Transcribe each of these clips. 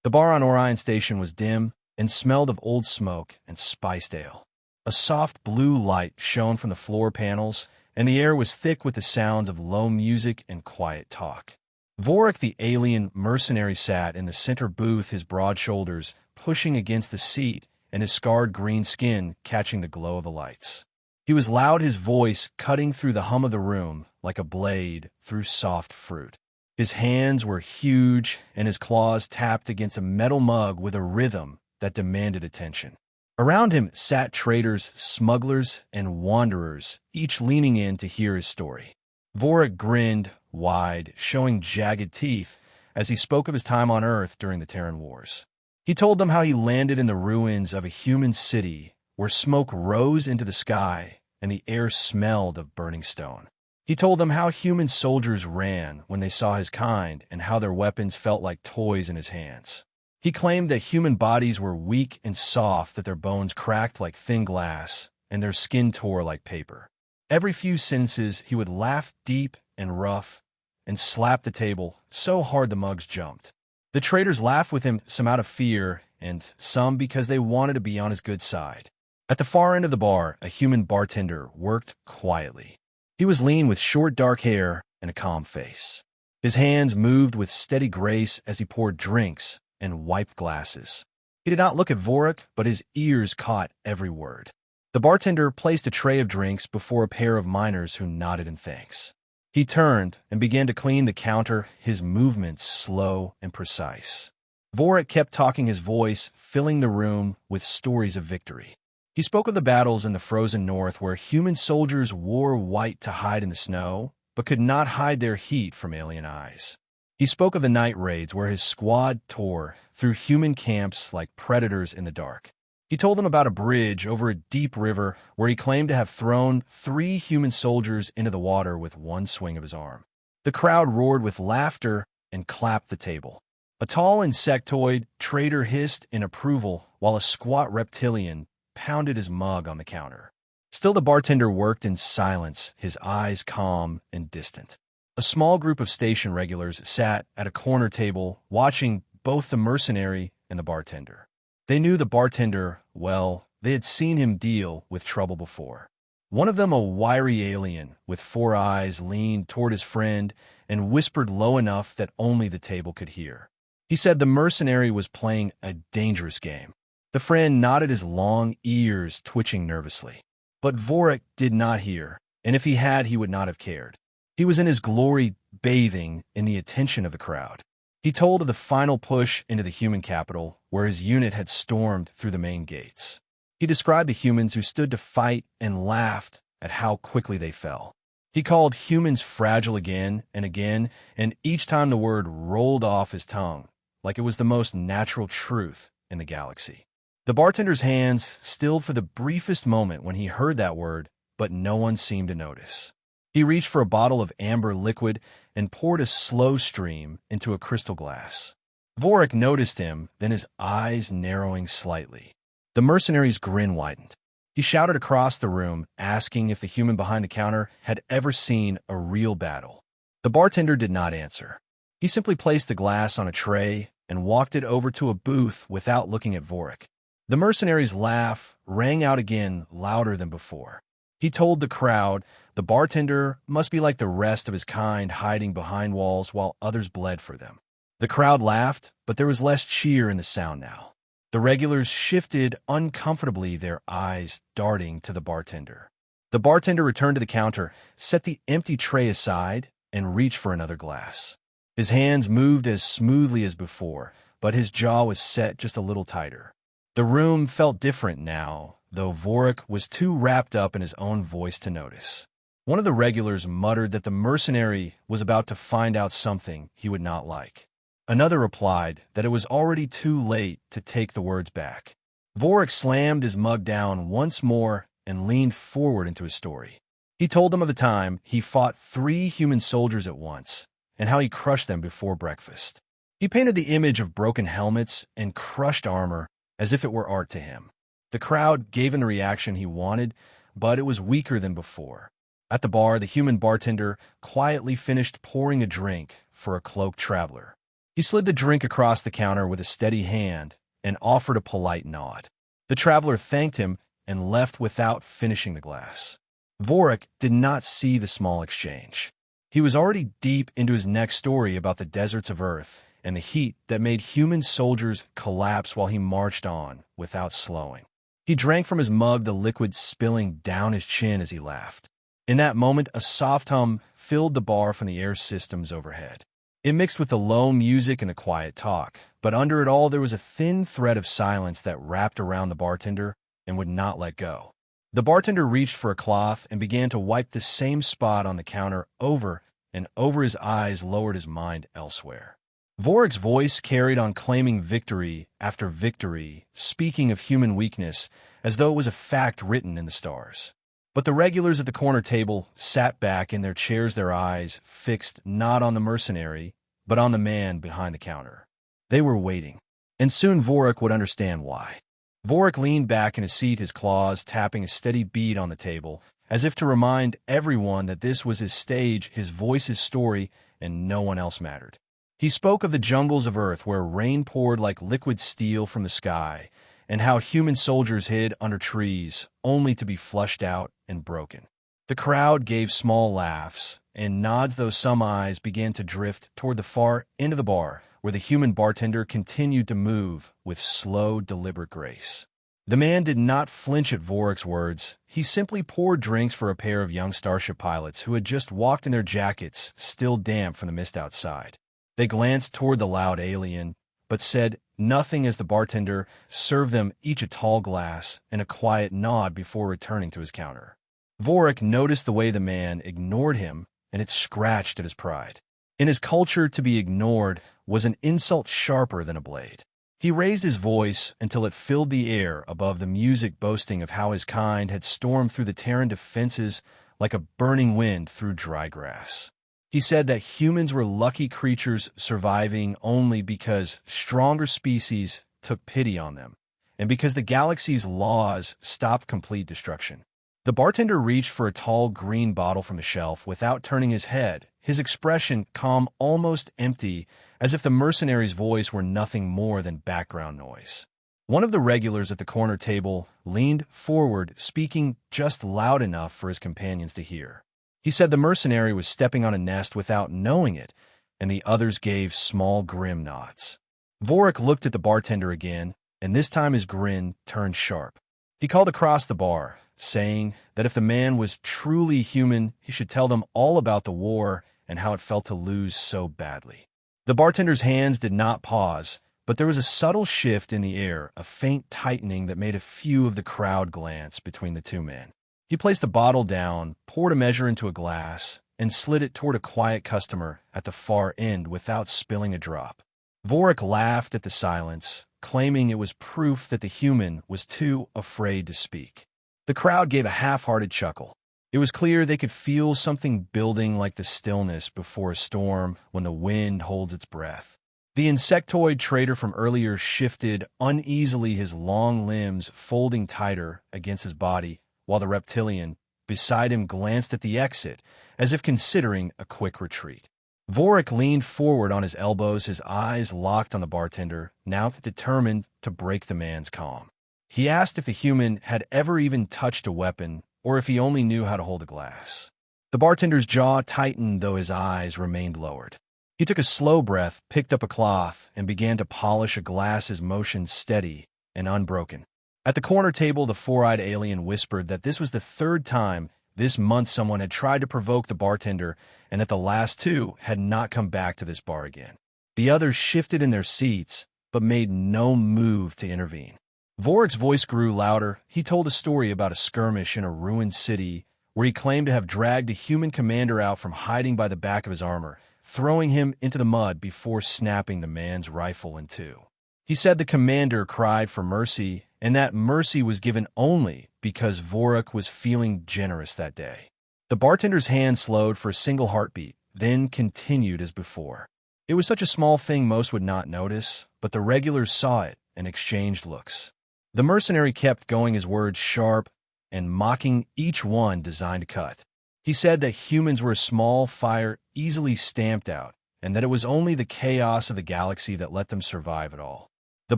The bar on Orion Station was dim and smelled of old smoke and spiced ale. A soft blue light shone from the floor panels, and the air was thick with the sounds of low music and quiet talk. Vorik the alien mercenary sat in the center booth, his broad shoulders pushing against the seat and his scarred green skin catching the glow of the lights. He was loud, his voice cutting through the hum of the room like a blade through soft fruit. His hands were huge, and his claws tapped against a metal mug with a rhythm that demanded attention. Around him sat traders, smugglers, and wanderers, each leaning in to hear his story. Vorik grinned wide, showing jagged teeth, as he spoke of his time on Earth during the Terran Wars. He told them how he landed in the ruins of a human city where smoke rose into the sky and the air smelled of burning stone. He told them how human soldiers ran when they saw his kind and how their weapons felt like toys in his hands. He claimed that human bodies were weak and soft, that their bones cracked like thin glass and their skin tore like paper. Every few sentences, he would laugh deep and rough and slap the table so hard the mugs jumped. The traders laughed with him, some out of fear and some because they wanted to be on his good side. At the far end of the bar, a human bartender worked quietly. He was lean with short dark hair and a calm face. His hands moved with steady grace as he poured drinks and wiped glasses. He did not look at Vorik, but his ears caught every word. The bartender placed a tray of drinks before a pair of miners who nodded in thanks. He turned and began to clean the counter, his movements slow and precise. Vorik kept talking, his voice filling the room with stories of victory. He spoke of the battles in the frozen north where human soldiers wore white to hide in the snow, but could not hide their heat from alien eyes. He spoke of the night raids where his squad tore through human camps like predators in the dark. He told them about a bridge over a deep river where he claimed to have thrown 3 human soldiers into the water with one swing of his arm. The crowd roared with laughter and clapped the table. A tall insectoid trader hissed in approval while a squat reptilian pounded his mug on the counter. Still, the bartender worked in silence, his eyes calm and distant. A small group of station regulars sat at a corner table watching both the mercenary and the bartender. They knew the bartender well. They had seen him deal with trouble before. One of them, a wiry alien with 4 eyes, leaned toward his friend and whispered low enough that only the table could hear. He said the mercenary was playing a dangerous game. The friend nodded, his long ears twitching nervously. But Vorik did not hear, and if he had, he would not have cared. He was in his glory, bathing in the attention of the crowd. He told of the final push into the human capital, where his unit had stormed through the main gates. He described the humans who stood to fight and laughed at how quickly they fell. He called humans fragile again, and each time the word rolled off his tongue, like it was the most natural truth in the galaxy. The bartender's hands stilled for the briefest moment when he heard that word, but no one seemed to notice. He reached for a bottle of amber liquid and poured a slow stream into a crystal glass. Vorik noticed him, then his eyes narrowing slightly. The mercenary's grin widened. He shouted across the room, asking if the human behind the counter had ever seen a real battle. The bartender did not answer. He simply placed the glass on a tray and walked it over to a booth without looking at Vorik. The mercenary's laugh rang out again, louder than before. He told the crowd the bartender must be like the rest of his kind, hiding behind walls while others bled for them. The crowd laughed, but there was less cheer in the sound now. The regulars shifted uncomfortably, their eyes darting to the bartender. The bartender returned to the counter, set the empty tray aside, and reached for another glass. His hands moved as smoothly as before, but his jaw was set just a little tighter. The room felt different now, though Vorik was too wrapped up in his own voice to notice. One of the regulars muttered that the mercenary was about to find out something he would not like. Another replied that it was already too late to take the words back. Vorik slammed his mug down once more and leaned forward into his story. He told them of the time he fought 3 human soldiers at once and how he crushed them before breakfast. He painted the image of broken helmets and crushed armor as if it were art to him. The crowd gave him the reaction he wanted, but it was weaker than before. At the bar, the human bartender quietly finished pouring a drink for a cloaked traveler. He He slid the drink across the counter with a steady hand and offered a polite nod. The traveler thanked him and left without finishing the glass. Vorik did not see the small exchange. He was already deep into his next story about the deserts of Earth and the heat that made human soldiers collapse while he marched on without slowing. He drank from his mug, the liquid spilling down his chin as he laughed. In that moment, a soft hum filled the bar from the air systems overhead. It mixed with the low music and the quiet talk, but under it all there was a thin thread of silence that wrapped around the bartender and would not let go. The bartender reached for a cloth and began to wipe the same spot on the counter over and over. His eyes lowered, his mind elsewhere. Vorik's voice carried on, claiming victory after victory, speaking of human weakness as though it was a fact written in the stars. But the regulars at the corner table sat back in their chairs, their eyes fixed not on the mercenary, but on the man behind the counter. They were waiting, and soon Vorik would understand why. Vorik leaned back in his seat, his claws tapping a steady beat on the table, as if to remind everyone that this was his stage, his voice, his story, and no one else mattered. He spoke of the jungles of Earth where rain poured like liquid steel from the sky, and how human soldiers hid under trees only to be flushed out and broken. The crowd gave small laughs and nods, though some eyes began to drift toward the far end of the bar, where the human bartender continued to move with slow, deliberate grace. The man did not flinch at Vorik's words. He simply poured drinks for a pair of young starship pilots who had just walked in their jackets, still damp from the mist outside. They glanced toward the loud alien, but said nothing as the bartender served them each a tall glass and a quiet nod before returning to his counter. Vorik noticed the way the man ignored him, and it scratched at his pride. In his culture, to be ignored was an insult sharper than a blade. He raised his voice until it filled the air above the music, boasting of how his kind had stormed through the Terran defenses like a burning wind through dry grass. He said that humans were lucky creatures, surviving only because stronger species took pity on them, and because the galaxy's laws stopped complete destruction. The bartender reached for a tall green bottle from the shelf without turning his head, his expression calm, almost empty, as if the mercenary's voice were nothing more than background noise. One of the regulars at the corner table leaned forward, speaking just loud enough for his companions to hear. He said the mercenary was stepping on a nest without knowing it, and the others gave small, grim nods. Vorik looked at the bartender again, and this time his grin turned sharp. He called across the bar, saying that if the man was truly human, he should tell them all about the war and how it felt to lose so badly. The bartender's hands did not pause, but there was a subtle shift in the air, a faint tightening that made a few of the crowd glance between the two men. He placed the bottle down, poured a measure into a glass, and slid it toward a quiet customer at the far end without spilling a drop. Vorik laughed at the silence, claiming it was proof that the human was too afraid to speak. The crowd gave a half-hearted chuckle. It was clear they could feel something building, like the stillness before a storm when the wind holds its breath. The insectoid trader from earlier shifted uneasily, his long limbs folding tighter against his body, while the reptilian beside him glanced at the exit, as if considering a quick retreat. Vorik leaned forward on his elbows, his eyes locked on the bartender, now determined to break the man's calm. He asked if the human had ever even touched a weapon, or if he only knew how to hold a glass. The bartender's jaw tightened, though his eyes remained lowered. He took a slow breath, picked up a cloth, and began to polish a glass, his motion steady and unbroken. At the corner table, the four-eyed alien whispered that this was the third time this month someone had tried to provoke the bartender, and that the last two had not come back to this bar again. The others shifted in their seats, but made no move to intervene. Vorik's voice grew louder. He told a story about a skirmish in a ruined city where he claimed to have dragged a human commander out from hiding by the back of his armor, throwing him into the mud before snapping the man's rifle in two. He said the commander cried for mercy, and that mercy was given only because Vorik was feeling generous that day. The bartender's hand slowed for a single heartbeat, then continued as before. It was such a small thing most would not notice, but the regulars saw it and exchanged looks. The mercenary kept going, his words sharp and mocking, each one designed to cut. He said that humans were a small fire easily stamped out, and that it was only the chaos of the galaxy that let them survive it all. The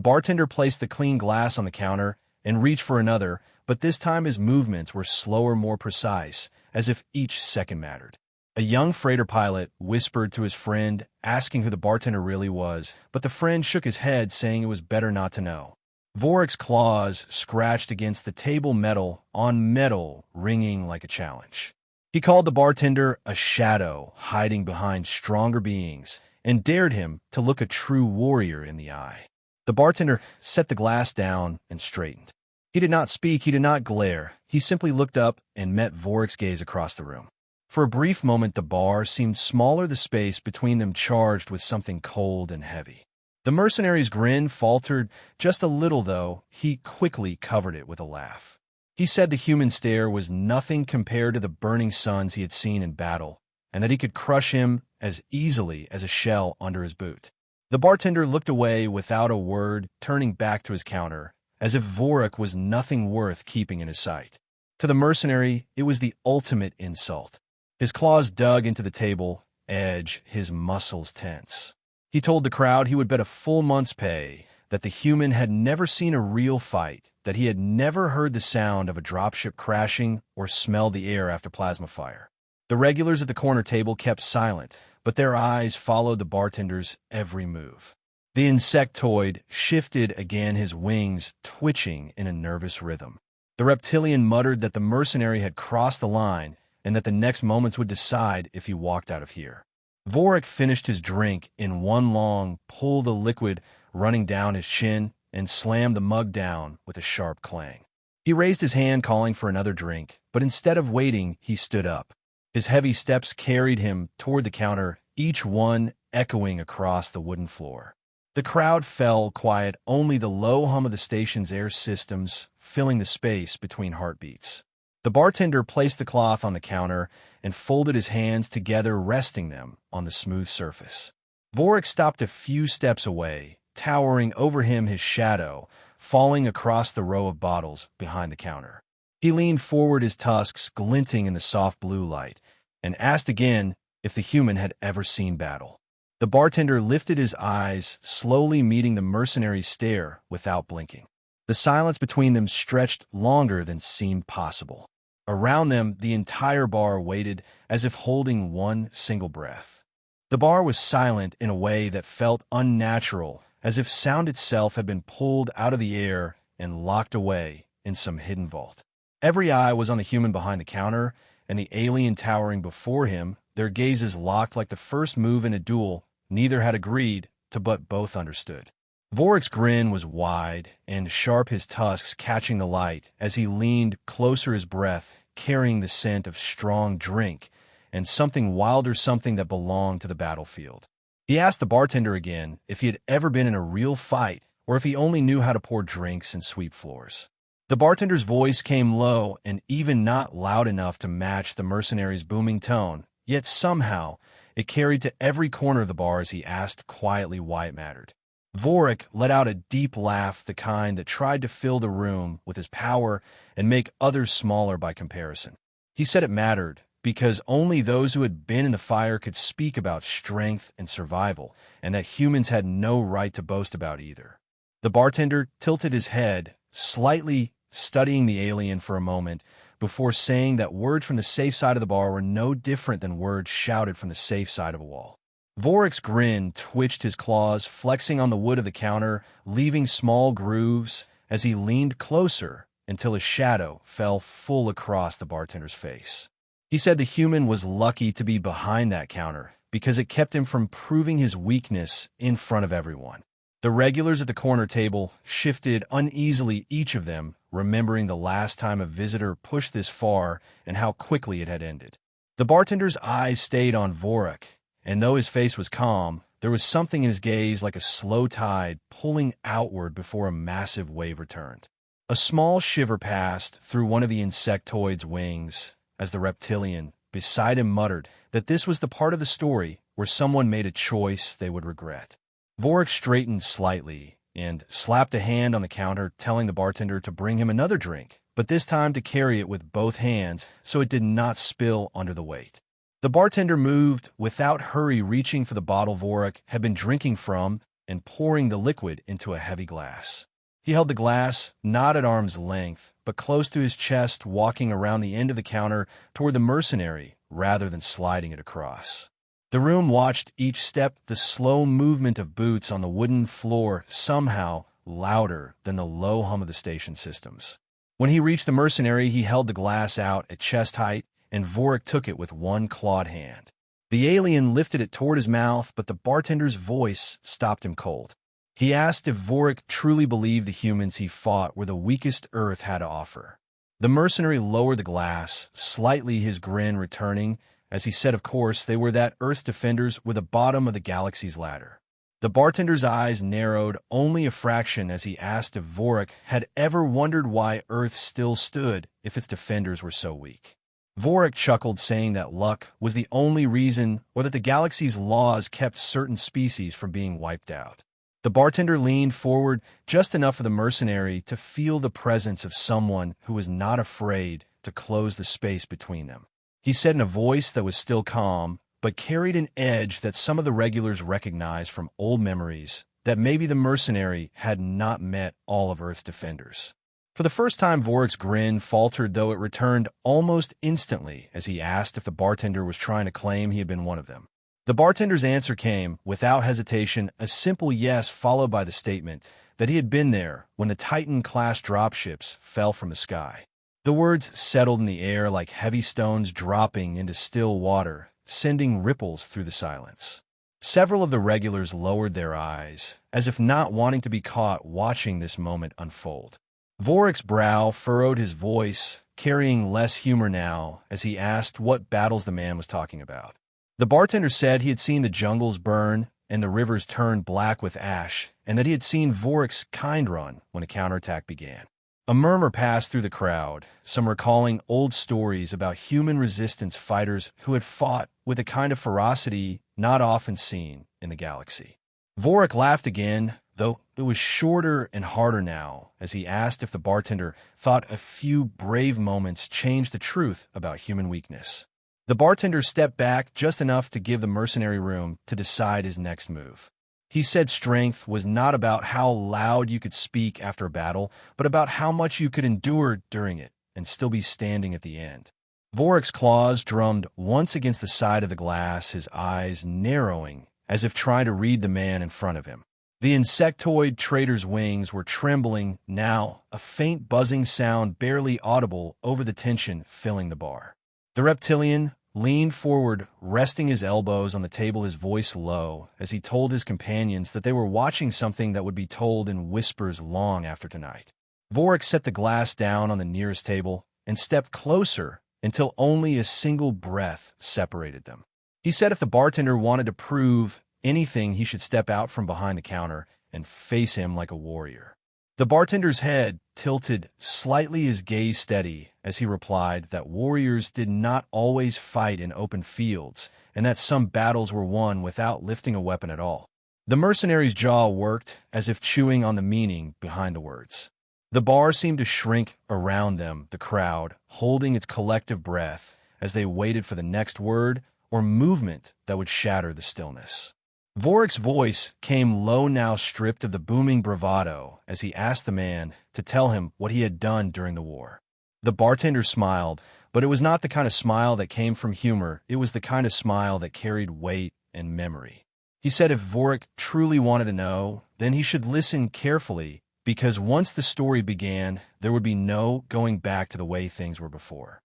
bartender placed the clean glass on the counter and reached for another, but this time his movements were slower, more precise, as if each second mattered. A young freighter pilot whispered to his friend, asking who the bartender really was, but the friend shook his head, saying it was better not to know. Vorik's claws scratched against the table, metal on metal, ringing like a challenge. He called the bartender a shadow hiding behind stronger beings and dared him to look a true warrior in the eye. The bartender set the glass down and straightened. He did not speak, he did not glare. He simply looked up and met Vorik's gaze across the room. For a brief moment, the bar seemed smaller, the space between them charged with something cold and heavy. The mercenary's grin faltered just a little, though. He quickly covered it with a laugh. He said the human stare was nothing compared to the burning suns he had seen in battle, and that he could crush him as easily as a shell under his boot. The bartender looked away without a word, turning back to his counter, as if Vorik was nothing worth keeping in his sight. To the mercenary, it was the ultimate insult. His claws dug into the table edge, his muscles tense. He told the crowd he would bet a full month's pay that the human had never seen a real fight, that he had never heard the sound of a dropship crashing or smelled the air after plasma fire. The regulars at the corner table kept silent, but their eyes followed the bartender's every move. The insectoid shifted again, his wings twitching in a nervous rhythm. The reptilian muttered that the mercenary had crossed the line and that the next moments would decide if he walked out of here. Vorik finished his drink in one long pull, the liquid running down his chin, and slammed the mug down with a sharp clang. He raised his hand, calling for another drink, but instead of waiting, he stood up. His heavy steps carried him toward the counter, each one echoing across the wooden floor. The crowd fell quiet, only the low hum of the station's air systems filling the space between heartbeats. The bartender placed the cloth on the counter and folded his hands together, resting them on the smooth surface. Vorik stopped a few steps away, towering over him, his shadow falling across the row of bottles behind the counter. He leaned forward, his tusks glinting in the soft blue light, and asked again if the human had ever seen battle. The bartender lifted his eyes, slowly meeting the mercenary's stare without blinking. The silence between them stretched longer than seemed possible. Around them, the entire bar waited, as if holding one single breath. The bar was silent in a way that felt unnatural, as if sound itself had been pulled out of the air and locked away in some hidden vault. Every eye was on the human behind the counter and the alien towering before him, their gazes locked like the first move in a duel. Neither had agreed to, but both understood. Vorik's grin was wide and sharp, his tusks catching the light as he leaned closer, his breath carrying the scent of strong drink and something wilder, something that belonged to the battlefield. He asked the bartender again if he had ever been in a real fight or if he only knew how to pour drinks and sweep floors. The bartender's voice came low and even not loud enough to match the mercenary's booming tone, yet somehow it carried to every corner of the bar as he asked quietly why it mattered. Vorik let out a deep laugh, the kind that tried to fill the room with his power and make others smaller by comparison. He said it mattered because only those who had been in the fire could speak about strength and survival, and that humans had no right to boast about either. The bartender tilted his head, slightly studying the alien for a moment, before saying that words from the safe side of the bar were no different than words shouted from the safe side of a wall. Vorik's grin twitched, his claws flexing on the wood of the counter, leaving small grooves as he leaned closer until his shadow fell full across the bartender's face. He said the human was lucky to be behind that counter because it kept him from proving his weakness in front of everyone. The regulars at the corner table shifted uneasily, each of them remembering the last time a visitor pushed this far and how quickly it had ended. The bartender's eyes stayed on Vorik, and though his face was calm, there was something in his gaze like a slow tide pulling outward before a massive wave returned. A small shiver passed through one of the insectoid's wings as the reptilian beside him muttered that this was the part of the story where someone made a choice they would regret. Vorik straightened slightly and slapped a hand on the counter, telling the bartender to bring him another drink, but this time to carry it with both hands so it did not spill under the weight. The bartender moved without hurry, reaching for the bottle Vorik had been drinking from and pouring the liquid into a heavy glass. He held the glass not at arm's length, but close to his chest, walking around the end of the counter toward the mercenary rather than sliding it across. The room watched each step, the slow movement of boots on the wooden floor somehow louder than the low hum of the station systems. When he reached the mercenary, he held the glass out at chest height, and Vorik took it with one clawed hand. The alien lifted it toward his mouth, but the bartender's voice stopped him cold. He asked if Vorik truly believed the humans he fought were the weakest Earth had to offer. The mercenary lowered the glass, slightly, his grin returning, as he said of course they were that Earth's defenders were the bottom of the galaxy's ladder. The bartender's eyes narrowed only a fraction as he asked if Vorik had ever wondered why Earth still stood if its defenders were so weak. Vorik chuckled, saying that luck was the only reason, or that the galaxy's laws kept certain species from being wiped out. The bartender leaned forward just enough for the mercenary to feel the presence of someone who was not afraid to close the space between them. He said in a voice that was still calm, but carried an edge that some of the regulars recognized from old memories, that maybe the mercenary had not met all of Earth's defenders. For the first time, Vorik's grin faltered, though it returned almost instantly as he asked if the bartender was trying to claim he had been one of them. The bartender's answer came, without hesitation, a simple yes followed by the statement that he had been there when the Titan-class dropships fell from the sky. The words settled in the air like heavy stones dropping into still water, sending ripples through the silence. Several of the regulars lowered their eyes, as if not wanting to be caught watching this moment unfold. Vorik's brow furrowed, his voice carrying less humor now as he asked what battles the man was talking about. The bartender said he had seen the jungles burn and the rivers turn black with ash, and that he had seen Vorik's kind run when a counterattack began. A murmur passed through the crowd, some recalling old stories about human resistance fighters who had fought with a kind of ferocity not often seen in the galaxy. Vorik laughed again, though it was shorter and harder now, as he asked if the bartender thought a few brave moments changed the truth about human weakness. The bartender stepped back just enough to give the mercenary room to decide his next move. He said strength was not about how loud you could speak after a battle, but about how much you could endure during it and still be standing at the end. Vorik's claws drummed once against the side of the glass, his eyes narrowing as if trying to read the man in front of him. The insectoid trader's wings were trembling now, a faint buzzing sound barely audible over the tension filling the bar. The reptilian leaned forward, resting his elbows on the table, his voice low, as he told his companions that they were watching something that would be told in whispers long after tonight. Vorik set the glass down on the nearest table and stepped closer until only a single breath separated them. He said if the bartender wanted to prove anything, he should step out from behind the counter and face him like a warrior. The bartender's head tilted slightly, his gaze steady, as he replied that warriors did not always fight in open fields, and that some battles were won without lifting a weapon at all. The mercenary's jaw worked, as if chewing on the meaning behind the words. The bar seemed to shrink around them, the crowd, holding its collective breath as they waited for the next word or movement that would shatter the stillness. Vorik's voice came low now, stripped of the booming bravado, as he asked the man to tell him what he had done during the war. The bartender smiled, but it was not the kind of smile that came from humor. It was the kind of smile that carried weight and memory. He said if Vorik truly wanted to know, then he should listen carefully, because once the story began, there would be no going back to the way things were before.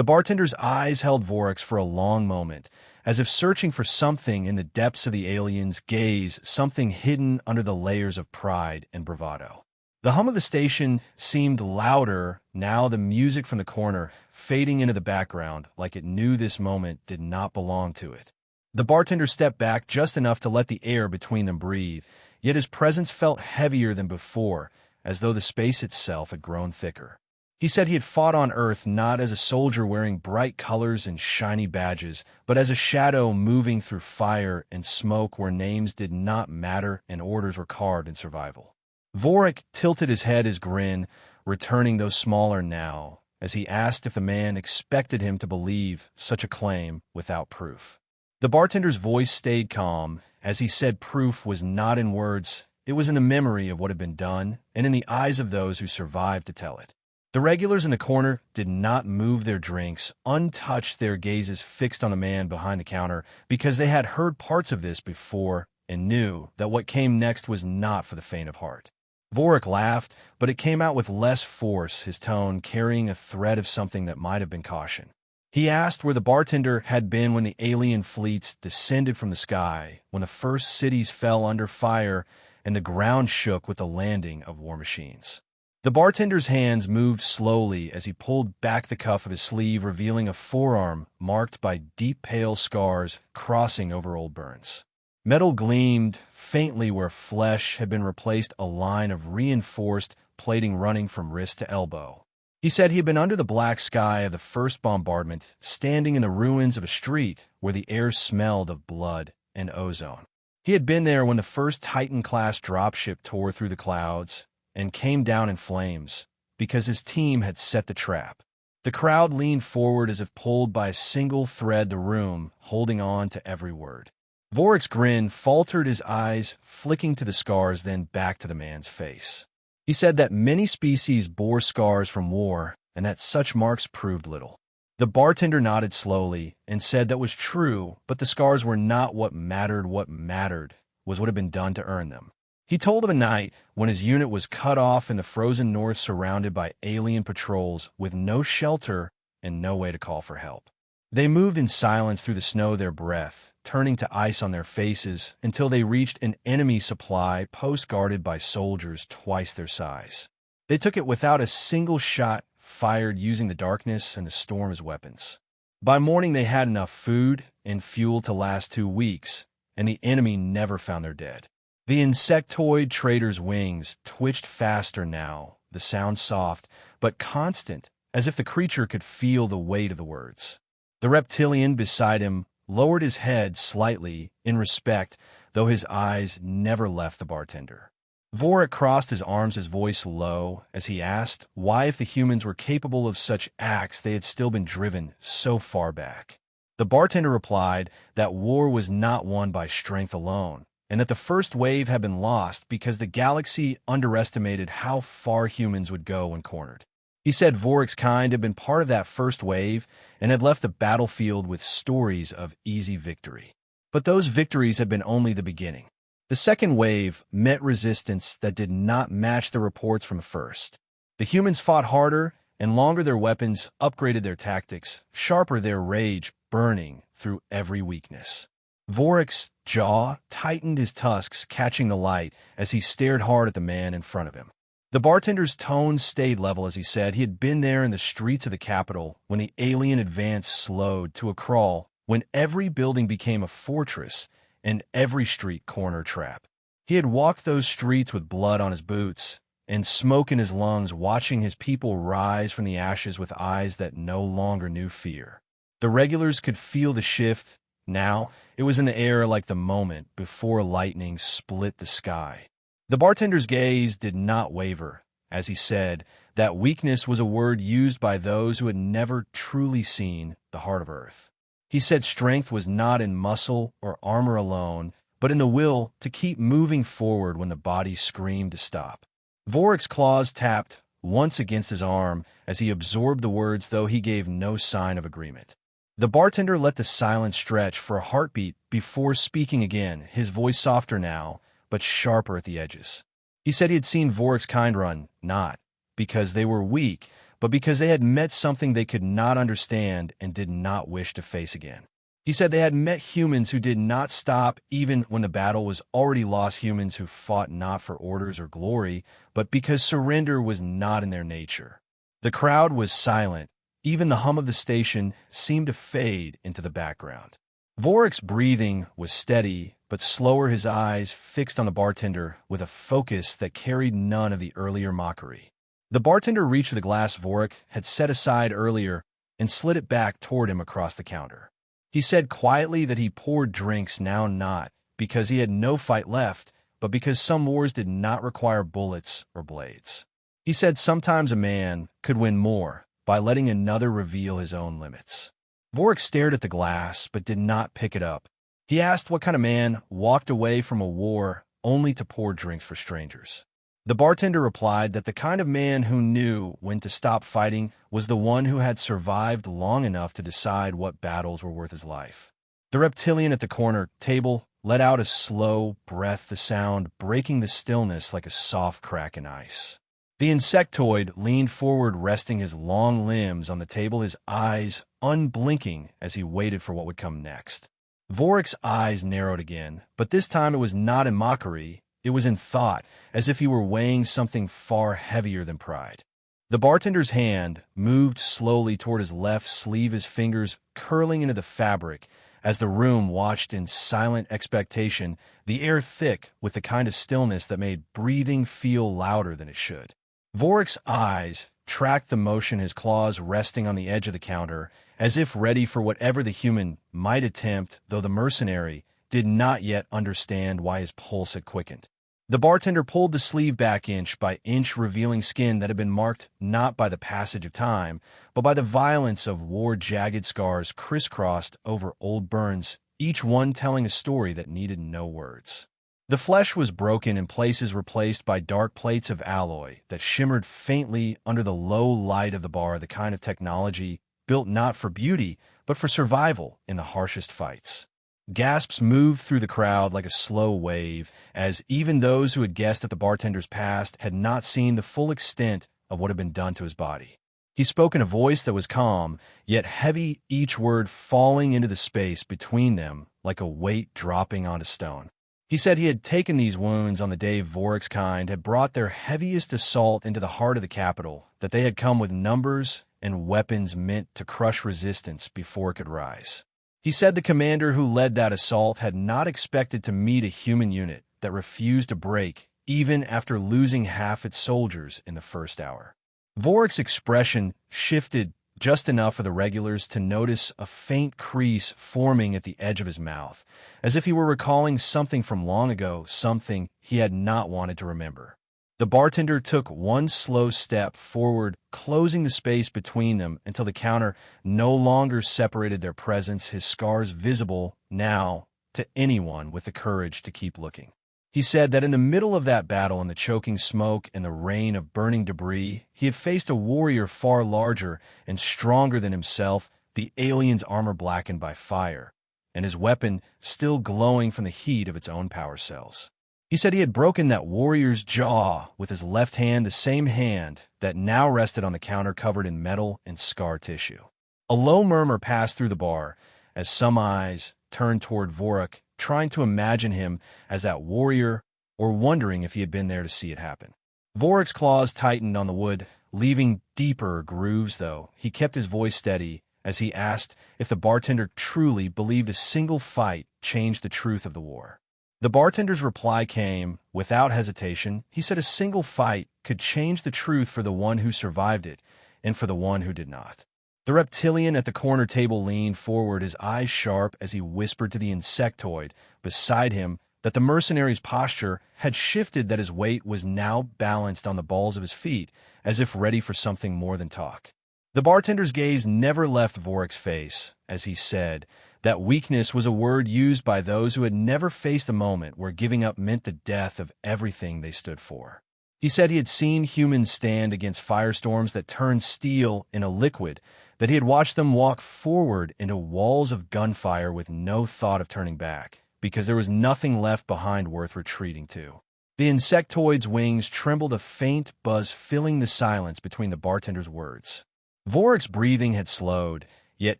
The bartender's eyes held Vorik's for a long moment, as if searching for something in the depths of the alien's gaze, something hidden under the layers of pride and bravado. The hum of the station seemed louder now, the music from the corner fading into the background like it knew this moment did not belong to it. The bartender stepped back just enough to let the air between them breathe, yet his presence felt heavier than before, as though the space itself had grown thicker. He said he had fought on Earth not as a soldier wearing bright colors and shiny badges, but as a shadow moving through fire and smoke where names did not matter and orders were carved in survival. Vorik tilted his head, his grin returning, though smaller now, as he asked if the man expected him to believe such a claim without proof. The bartender's voice stayed calm as he said proof was not in words, it was in the memory of what had been done and in the eyes of those who survived to tell it. The regulars in the corner did not move their drinks, untouched, their gazes fixed on the man behind the counter, because they had heard parts of this before and knew that what came next was not for the faint of heart. Vorik laughed, but it came out with less force, his tone carrying a thread of something that might have been caution. He asked where the bartender had been when the alien fleets descended from the sky, when the first cities fell under fire and the ground shook with the landing of war machines. The bartender's hands moved slowly as he pulled back the cuff of his sleeve, revealing a forearm marked by deep pale scars crossing over old burns. Metal gleamed faintly where flesh had been replaced, a line of reinforced plating running from wrist to elbow. He said he had been under the black sky of the first bombardment, standing in the ruins of a street where the air smelled of blood and ozone. He had been there when the first Titan-class dropship tore through the clouds and came down in flames, because his team had set the trap. The crowd leaned forward as if pulled by a single thread, the room holding on to every word. Vorik's grin faltered, his eyes flicking to the scars, then back to the man's face. He said that many species bore scars from war, and that such marks proved little. The bartender nodded slowly and said that was true, but the scars were not what mattered. What mattered was what had been done to earn them. He told of a night when his unit was cut off in the frozen north, surrounded by alien patrols with no shelter and no way to call for help. They moved in silence through the snow, their breath turning to ice on their faces, until they reached an enemy supply post guarded by soldiers twice their size. They took it without a single shot fired, using the darkness and the storm as weapons. By morning they had enough food and fuel to last 2 weeks, and the enemy never found their dead. The insectoid trader's wings twitched faster now, the sound soft but constant, as if the creature could feel the weight of the words. The reptilian beside him lowered his head slightly in respect, though his eyes never left the bartender. Vorik crossed his arms, his voice low, as he asked why, if the humans were capable of such acts, they had still been driven so far back. The bartender replied that war was not won by strength alone, and that the first wave had been lost because the galaxy underestimated how far humans would go when cornered. He said Vorik's kind had been part of that first wave and had left the battlefield with stories of easy victory. But those victories had been only the beginning. The second wave met resistance that did not match the reports from the first. The humans fought harder and longer, their weapons upgraded, their tactics sharper, their rage burning through every weakness. Vorik's jaw tightened, his tusks catching the light as he stared hard at the man in front of him. The bartender's tone stayed level as he said he had been there in the streets of the capital when the alien advance slowed to a crawl, when every building became a fortress and every street corner trap. He had walked those streets with blood on his boots and smoke in his lungs, watching his people rise from the ashes with eyes that no longer knew fear. The regulars could feel the shift now. It was in the air, like the moment before lightning split the sky. The bartender's gaze did not waver as he said that weakness was a word used by those who had never truly seen the heart of Earth. He said strength was not in muscle or armor alone, but in the will to keep moving forward when the body screamed to stop. Vorik's claws tapped once against his arm as he absorbed the words, though he gave no sign of agreement. The bartender let the silence stretch for a heartbeat before speaking again, his voice softer now, but sharper at the edges. He said he had seen Vorik's kind run, not because they were weak, but because they had met something they could not understand and did not wish to face again. He said they had met humans who did not stop even when the battle was already lost, humans who fought not for orders or glory, but because surrender was not in their nature. The crowd was silent. Even the hum of the station seemed to fade into the background. Vorik's breathing was steady, but slower, his eyes fixed on the bartender with a focus that carried none of the earlier mockery. The bartender reached for the glass Vorik had set aside earlier and slid it back toward him across the counter. He said quietly that he poured drinks now, not because he had no fight left, but because some wars did not require bullets or blades. He said sometimes a man could win more by letting another reveal his own limits. Vorik stared at the glass, but did not pick it up. He asked what kind of man walked away from a war only to pour drinks for strangers. The bartender replied that the kind of man who knew when to stop fighting was the one who had survived long enough to decide what battles were worth his life. The reptilian at the corner table let out a slow breath, the sound breaking the stillness like a soft crack in ice. The insectoid leaned forward, resting his long limbs on the table, his eyes unblinking as he waited for what would come next. Vorik's eyes narrowed again, but this time it was not in mockery, it was in thought, as if he were weighing something far heavier than pride. The bartender's hand moved slowly toward his left sleeve, his fingers curling into the fabric, as the room watched in silent expectation, the air thick with the kind of stillness that made breathing feel louder than it should. Vorik's eyes tracked the motion, his claws resting on the edge of the counter, as if ready for whatever the human might attempt, though the mercenary did not yet understand why his pulse had quickened. The bartender pulled the sleeve back inch by inch, revealing skin that had been marked not by the passage of time, but by the violence of war-jagged scars crisscrossed over old burns, each one telling a story that needed no words. The flesh was broken in places, replaced by dark plates of alloy that shimmered faintly under the low light of the bar, the kind of technology built not for beauty, but for survival in the harshest fights. Gasps moved through the crowd like a slow wave, as even those who had guessed at the bartender's past had not seen the full extent of what had been done to his body. He spoke in a voice that was calm, yet heavy, each word falling into the space between them like a weight dropping onto stone. He said he had taken these wounds on the day Vorik's kind had brought their heaviest assault into the heart of the capital, that they had come with numbers and weapons meant to crush resistance before it could rise. He said the commander who led that assault had not expected to meet a human unit that refused to break, even after losing half its soldiers in the first hour. Vorik's expression shifted just enough for the regulars to notice a faint crease forming at the edge of his mouth, as if he were recalling something from long ago, something he had not wanted to remember. The bartender took one slow step forward, closing the space between them until the counter no longer separated their presence, his scars visible now to anyone with the courage to keep looking. He said that in the middle of that battle, in the choking smoke and the rain of burning debris, he had faced a warrior far larger and stronger than himself, the alien's armor blackened by fire, and his weapon still glowing from the heat of its own power cells. He said he had broken that warrior's jaw with his left hand, the same hand that now rested on the counter covered in metal and scar tissue. A low murmur passed through the bar as some eyes turned toward Vorik, trying to imagine him as that warrior or wondering if he had been there to see it happen. Vorik's claws tightened on the wood, leaving deeper grooves, though. He kept his voice steady as he asked if the bartender truly believed a single fight changed the truth of the war. The bartender's reply came without hesitation. He said a single fight could change the truth for the one who survived it and for the one who did not. The reptilian at the corner table leaned forward, his eyes sharp, as he whispered to the insectoid beside him that the mercenary's posture had shifted, that his weight was now balanced on the balls of his feet, as if ready for something more than talk. The bartender's gaze never left Vorik's face as he said that weakness was a word used by those who had never faced a moment where giving up meant the death of everything they stood for. He said he had seen humans stand against firestorms that turned steel into liquid, that he had watched them walk forward into walls of gunfire with no thought of turning back, because there was nothing left behind worth retreating to. The insectoid's wings trembled, a faint buzz filling the silence between the bartender's words. Vorik's breathing had slowed, yet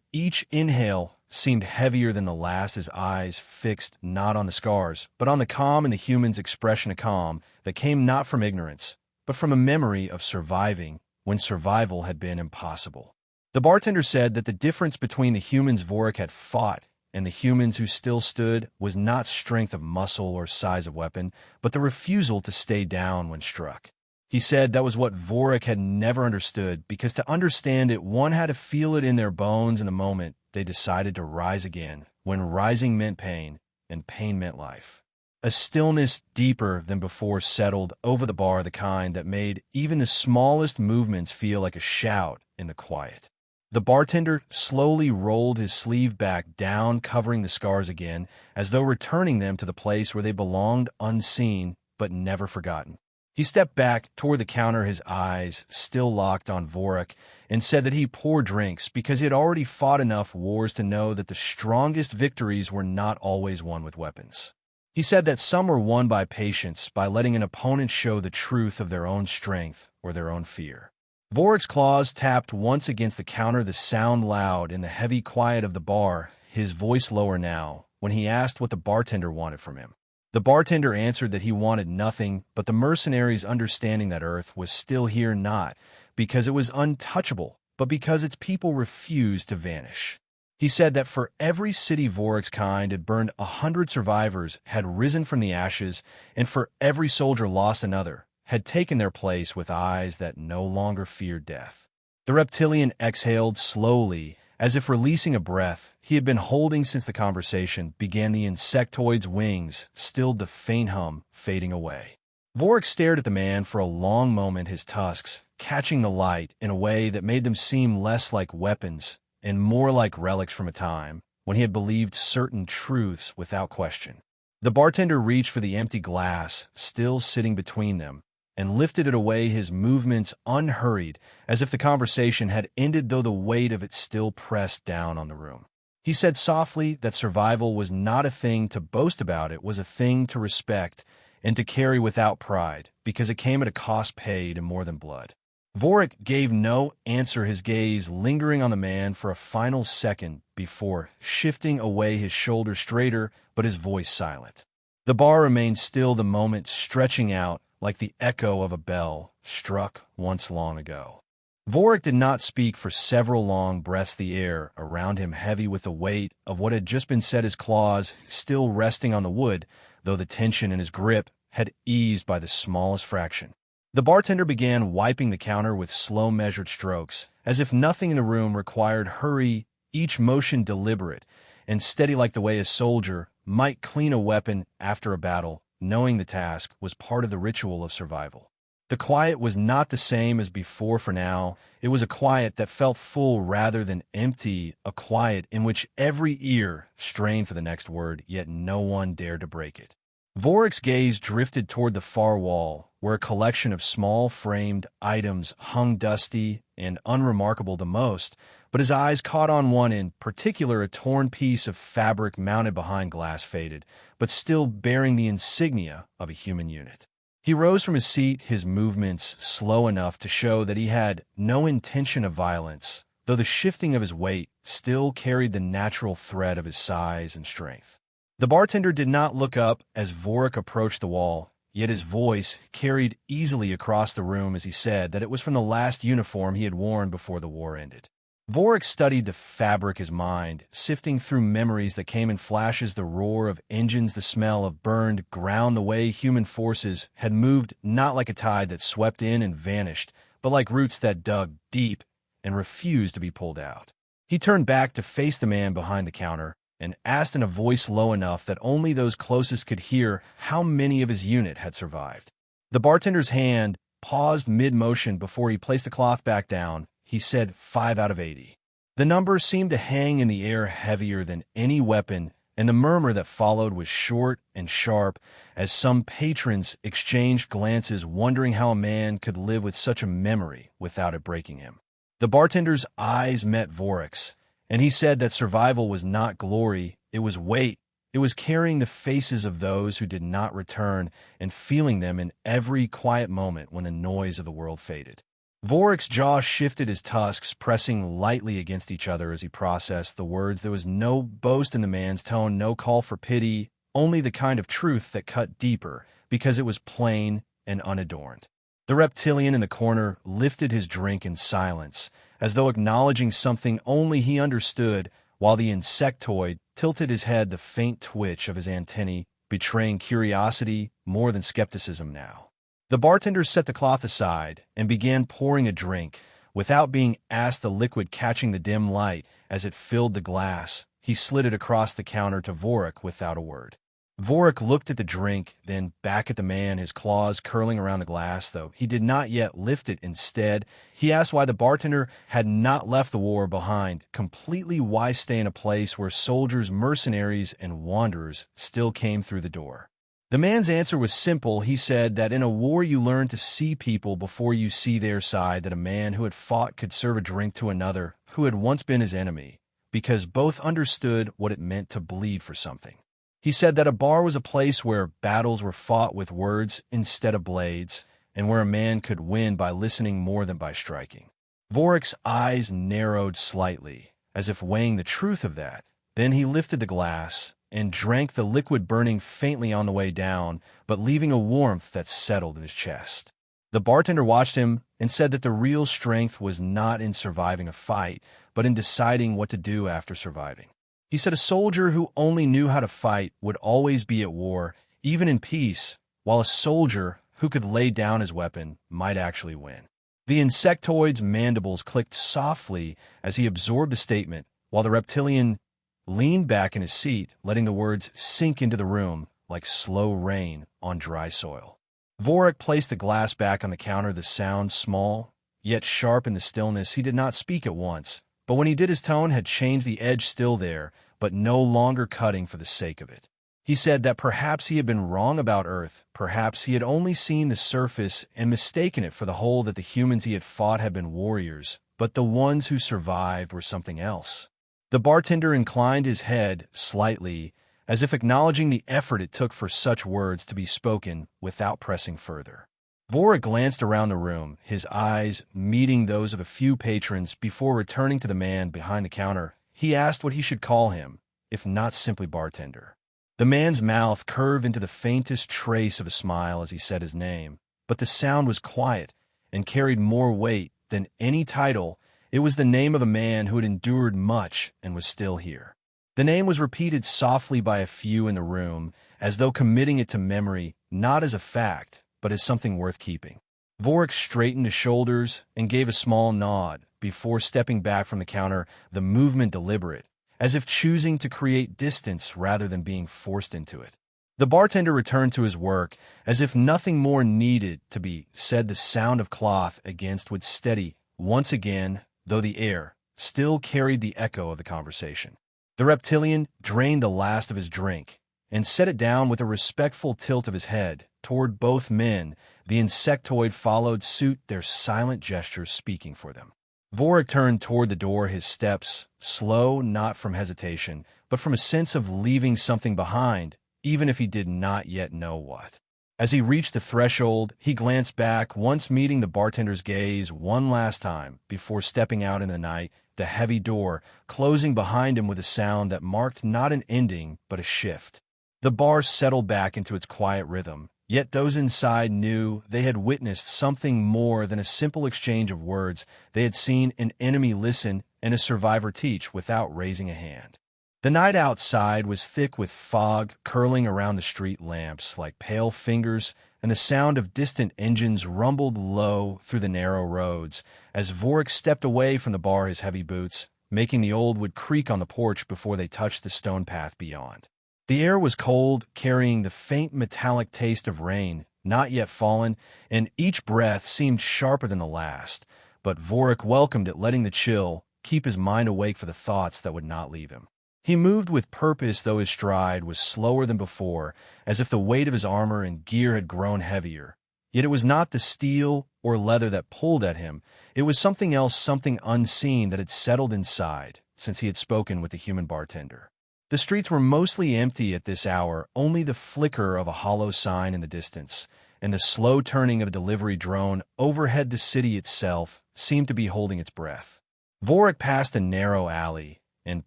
each inhale seemed heavier than the last, his eyes fixed not on the scars, but on the calm in the human's expression, a calm that came not from ignorance, but from a memory of surviving when survival had been impossible. The bartender said that the difference between the humans Vorik had fought and the humans who still stood was not strength of muscle or size of weapon, but the refusal to stay down when struck. He said that was what Vorik had never understood, because to understand it, one had to feel it in their bones in the moment they decided to rise again, when rising meant pain, and pain meant life. A stillness deeper than before settled over the bar, the kind that made even the smallest movements feel like a shout in the quiet. The bartender slowly rolled his sleeve back down, covering the scars again, as though returning them to the place where they belonged, unseen but never forgotten. He stepped back toward the counter, his eyes still locked on Vorik, and said that he poured drinks because he had already fought enough wars to know that the strongest victories were not always won with weapons. He said that some were won by patience, by letting an opponent show the truth of their own strength or their own fear. Vorik's claws tapped once against the counter, the sound loud in the heavy quiet of the bar, his voice lower now, when he asked what the bartender wanted from him. The bartender answered that he wanted nothing, but the mercenaries understanding that Earth was still here, not because it was untouchable, but because its people refused to vanish. He said that for every city Vorik's kind had burned, 100 survivors had risen from the ashes, and for every soldier lost, another had taken their place with eyes that no longer feared death. The reptilian exhaled slowly, as if releasing a breath he had been holding since the conversation began. The insectoid's wings stilled, the faint hum fading away. Vorik stared at the man for a long moment, his tusks catching the light in a way that made them seem less like weapons and more like relics from a time when he had believed certain truths without question. The bartender reached for the empty glass, still sitting between them, and lifted it away, his movements unhurried, as if the conversation had ended, though the weight of it still pressed down on the room. He said softly that survival was not a thing to boast about, it was a thing to respect and to carry without pride, because it came at a cost paid and more than blood. Vorik gave no answer, his gaze lingering on the man for a final second before shifting away, his shoulders straighter, but his voice silent. The bar remained still, the moment stretching out like the echo of a bell struck once long ago. Vorik did not speak for several long breaths, the air around him heavy with the weight of what had just been said, his claws still resting on the wood, though the tension in his grip had eased by the smallest fraction. The bartender began wiping the counter with slow, measured strokes, as if nothing in the room required hurry, each motion deliberate and steady, like the way a soldier might clean a weapon after a battle, knowing the task was part of the ritual of survival. The quiet was not the same as before for now. It was a quiet that felt full rather than empty, a quiet in which every ear strained for the next word, yet no one dared to break it. Vorik's gaze drifted toward the far wall, where a collection of small framed items hung, dusty and unremarkable the most, but his eyes caught on one in particular, a torn piece of fabric mounted behind glass, faded, but still bearing the insignia of a human unit. He rose from his seat, his movements slow enough to show that he had no intention of violence, though the shifting of his weight still carried the natural thread of his size and strength. The bartender did not look up as Vorik approached the wall, yet his voice carried easily across the room as he said that it was from the last uniform he had worn before the war ended. Vorik studied the fabric, his mind sifting through memories that came in flashes, the roar of engines, the smell of burned ground, the way human forces had moved, not like a tide that swept in and vanished, but like roots that dug deep and refused to be pulled out. He turned back to face the man behind the counter and asked in a voice low enough that only those closest could hear how many of his unit had survived. The bartender's hand paused mid-motion before he placed the cloth back down. He said 5 out of 80. The number seemed to hang in the air heavier than any weapon, and the murmur that followed was short and sharp as some patrons exchanged glances, wondering how a man could live with such a memory without it breaking him. The bartender's eyes met Vorik's, and he said that survival was not glory, it was weight. It was carrying the faces of those who did not return and feeling them in every quiet moment when the noise of the world faded. Vorik's jaw shifted, his tusks pressing lightly against each other as he processed the words. There was no boast in the man's tone, no call for pity, only the kind of truth that cut deeper because it was plain and unadorned. The reptilian in the corner lifted his drink in silence, as though acknowledging something only he understood, while the insectoid tilted his head, the faint twitch of his antennae betraying curiosity more than skepticism now. The bartender set the cloth aside and began pouring a drink, without being asked, the liquid catching the dim light as it filled the glass. He slid it across the counter to Vorik without a word. Vorik looked at the drink, then back at the man, his claws curling around the glass, though he did not yet lift it. Instead, he asked why the bartender had not left the war behind, completely why stay in a place where soldiers, mercenaries, and wanderers still came through the door. The man's answer was simple. He said that in a war you learn to see people before you see their side, that a man who had fought could serve a drink to another who had once been his enemy, because both understood what it meant to bleed for something. He said that a bar was a place where battles were fought with words instead of blades, and where a man could win by listening more than by striking. Vorik's eyes narrowed slightly, as if weighing the truth of that. Then he lifted the glass and drank the liquid, burning faintly on the way down, but leaving a warmth that settled in his chest. The bartender watched him and said that the real strength was not in surviving a fight, but in deciding what to do after surviving. He said a soldier who only knew how to fight would always be at war, even in peace, while a soldier who could lay down his weapon might actually win. The insectoid's mandibles clicked softly as he absorbed the statement, while the reptilian leaned back in his seat, letting the words sink into the room like slow rain on dry soil. Vorik placed the glass back on the counter, the sound small, yet sharp in the stillness. He did not speak at once, but when he did, his tone had changed, the edge still there, but no longer cutting for the sake of it. He said that perhaps he had been wrong about Earth, perhaps he had only seen the surface and mistaken it for the whole, that the humans he had fought had been warriors, but the ones who survived were something else. The bartender inclined his head slightly, as if acknowledging the effort it took for such words to be spoken without pressing further. Vorik glanced around the room, his eyes meeting those of a few patrons before returning to the man behind the counter. He asked what he should call him, if not simply bartender. The man's mouth curved into the faintest trace of a smile as he said his name, but the sound was quiet and carried more weight than any title. It was the name of a man who had endured much and was still here. The name was repeated softly by a few in the room, as though committing it to memory, not as a fact, but as something worth keeping. Vorik straightened his shoulders and gave a small nod before stepping back from the counter, the movement deliberate, as if choosing to create distance rather than being forced into it. The bartender returned to his work, as if nothing more needed to be said. The sound of cloth against would steady once again, though the air still carried the echo of the conversation. The reptilian drained the last of his drink and set it down with a respectful tilt of his head toward both men. The insectoid followed suit, their silent gestures speaking for them. Vorik turned toward the door, his steps slow, not from hesitation, but from a sense of leaving something behind, even if he did not yet know what. As he reached the threshold, he glanced back, once meeting the bartender's gaze one last time before stepping out in the night, the heavy door closing behind him with a sound that marked not an ending but a shift. The bar settled back into its quiet rhythm, yet those inside knew they had witnessed something more than a simple exchange of words. They had seen an enemy listen and a survivor teach without raising a hand. The night outside was thick with fog curling around the street lamps like pale fingers, and the sound of distant engines rumbled low through the narrow roads as Vorik stepped away from the bar, his heavy boots making the old wood creak on the porch before they touched the stone path beyond. The air was cold, carrying the faint metallic taste of rain, not yet fallen, and each breath seemed sharper than the last, but Vorik welcomed it, letting the chill keep his mind awake for the thoughts that would not leave him. He moved with purpose, though his stride was slower than before, as if the weight of his armor and gear had grown heavier. Yet it was not the steel or leather that pulled at him. It was something else, something unseen that had settled inside since he had spoken with the human bartender. The streets were mostly empty at this hour, only the flicker of a hollow sign in the distance, and the slow turning of a delivery drone overhead. The city itself seemed to be holding its breath. Vorik passed a narrow alley and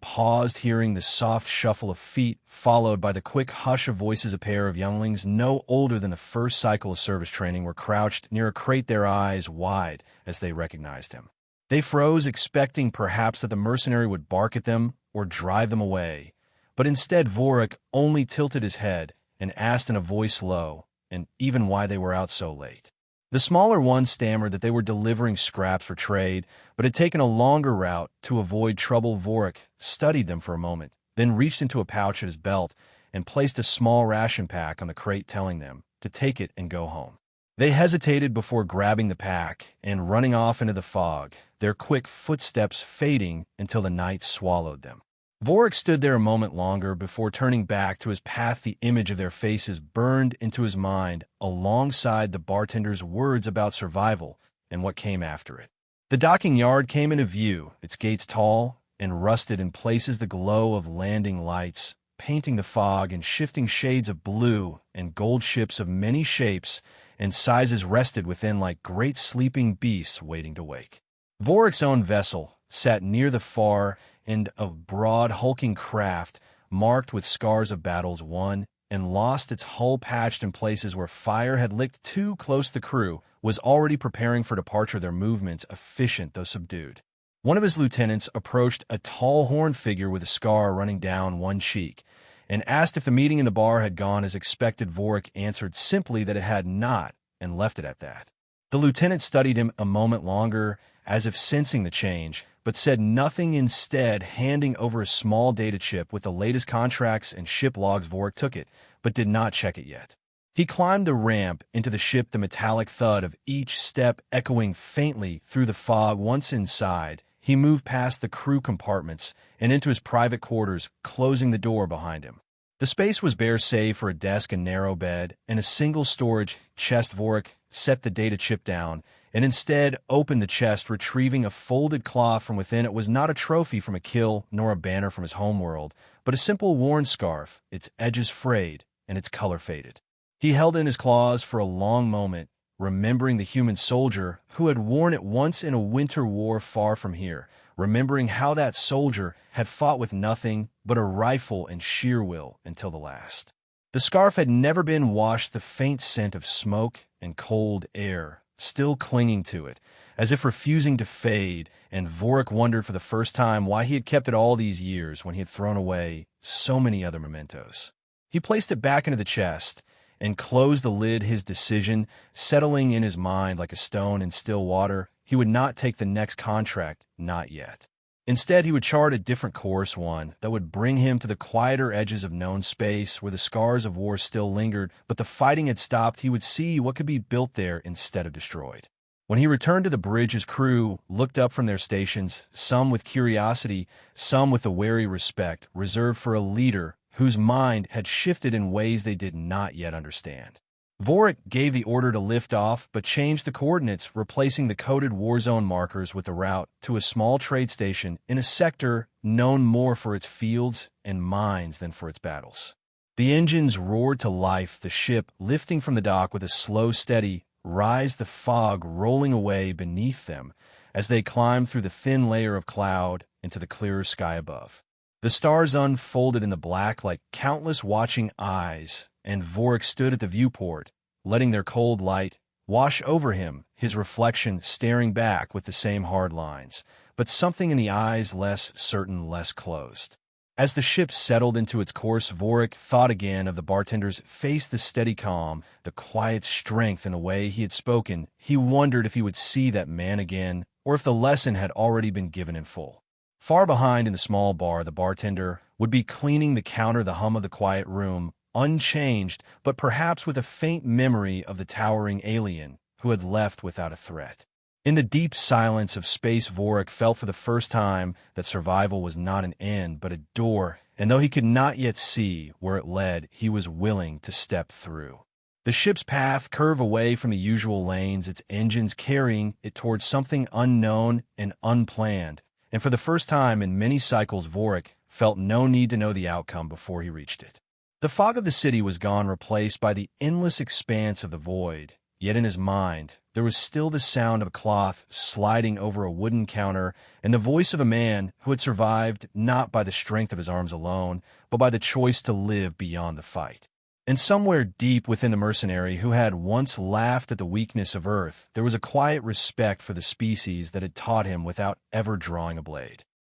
paused, hearing the soft shuffle of feet, followed by the quick hush of voices. A pair of younglings no older than the first cycle of service training were crouched near a crate, their eyes wide as they recognized him. They froze, expecting perhaps that the mercenary would bark at them or drive them away. But instead, Vorik only tilted his head and asked in a voice low, and even why they were out so late. The smaller one stammered that they were delivering scraps for trade, but had taken a longer route to avoid trouble. Vorik studied them for a moment, then reached into a pouch at his belt and placed a small ration pack on the crate, telling them to take it and go home. They hesitated before grabbing the pack and running off into the fog, their quick footsteps fading until the night swallowed them. Vorik stood there a moment longer before turning back to his path. The image of their faces burned into his mind alongside the bartender's words about survival and what came after it. The docking yard came into view, its gates tall and rusted in places, the glow of landing lights painting the fog in shifting shades of blue, and gold ships of many shapes and sizes rested within like great sleeping beasts waiting to wake. Vorik's own vessel sat near the far end of broad, hulking craft, marked with scars of battles won and lost, its hull patched in places where fire had licked too close. The crew was already preparing for departure, their movements efficient though subdued. One of his lieutenants approached a tall horned figure with a scar running down one cheek and asked if the meeting in the bar had gone as expected. Vorik answered simply that it had not and left it at that. The lieutenant studied him a moment longer, as if sensing the change, but said nothing, instead handing over a small data chip with the latest contracts and ship logs. Vorik took it, but did not check it yet. He climbed the ramp into the ship, the metallic thud of each step echoing faintly through the fog. Once inside, he moved past the crew compartments and into his private quarters, closing the door behind him. The space was bare save for a desk, a narrow bed, and a single storage chest. Vorik set the data chip down and instead opened the chest, retrieving a folded cloth from within. It was not a trophy from a kill nor a banner from his homeworld, but a simple worn scarf, its edges frayed and its color faded. He held in his claws for a long moment, remembering the human soldier who had worn it once in a winter war far from here, remembering how that soldier had fought with nothing but a rifle and sheer will until the last. The scarf had never been washed, the faint scent of smoke and cold air still clinging to it, as if refusing to fade, and Vorik wondered for the first time why he had kept it all these years when he had thrown away so many other mementos. He placed it back into the chest and closed the lid, his decision settling in his mind like a stone in still water. He would not take the next contract, not yet. Instead, he would chart a different course, one that would bring him to the quieter edges of known space where the scars of war still lingered, but the fighting had stopped. He would see what could be built there instead of destroyed. When he returned to the bridge, his crew looked up from their stations, some with curiosity, some with a wary respect reserved for a leader whose mind had shifted in ways they did not yet understand. Vorik gave the order to lift off, but changed the coordinates, replacing the coded war zone markers with a route to a small trade station in a sector known more for its fields and mines than for its battles. The engines roared to life, the ship lifting from the dock with a slow, steady rise, the fog rolling away beneath them as they climbed through the thin layer of cloud into the clearer sky above. The stars unfolded in the black like countless watching eyes, and Vorik stood at the viewport, letting their cold light wash over him, his reflection staring back with the same hard lines, but something in the eyes less certain, less closed. As the ship settled into its course, Vorik thought again of the bartender's face, the steady calm, the quiet strength in the way he had spoken. He wondered if he would see that man again, or if the lesson had already been given in full. Far behind in the small bar, the bartender would be cleaning the counter, the hum of the quiet room, unchanged, but perhaps with a faint memory of the towering alien who had left without a threat. In the deep silence of space, Vorik felt for the first time that survival was not an end, but a door, and though he could not yet see where it led, he was willing to step through. The ship's path curved away from the usual lanes, its engines carrying it towards something unknown and unplanned, and for the first time in many cycles, Vorik felt no need to know the outcome before he reached it. The fog of the city was gone, replaced by the endless expanse of the void, yet in his mind there was still the sound of a cloth sliding over a wooden counter and the voice of a man who had survived not by the strength of his arms alone, but by the choice to live beyond the fight. And somewhere deep within the mercenary who had once laughed at the weakness of Earth, there was a quiet respect for the species that had taught him without ever drawing a blade.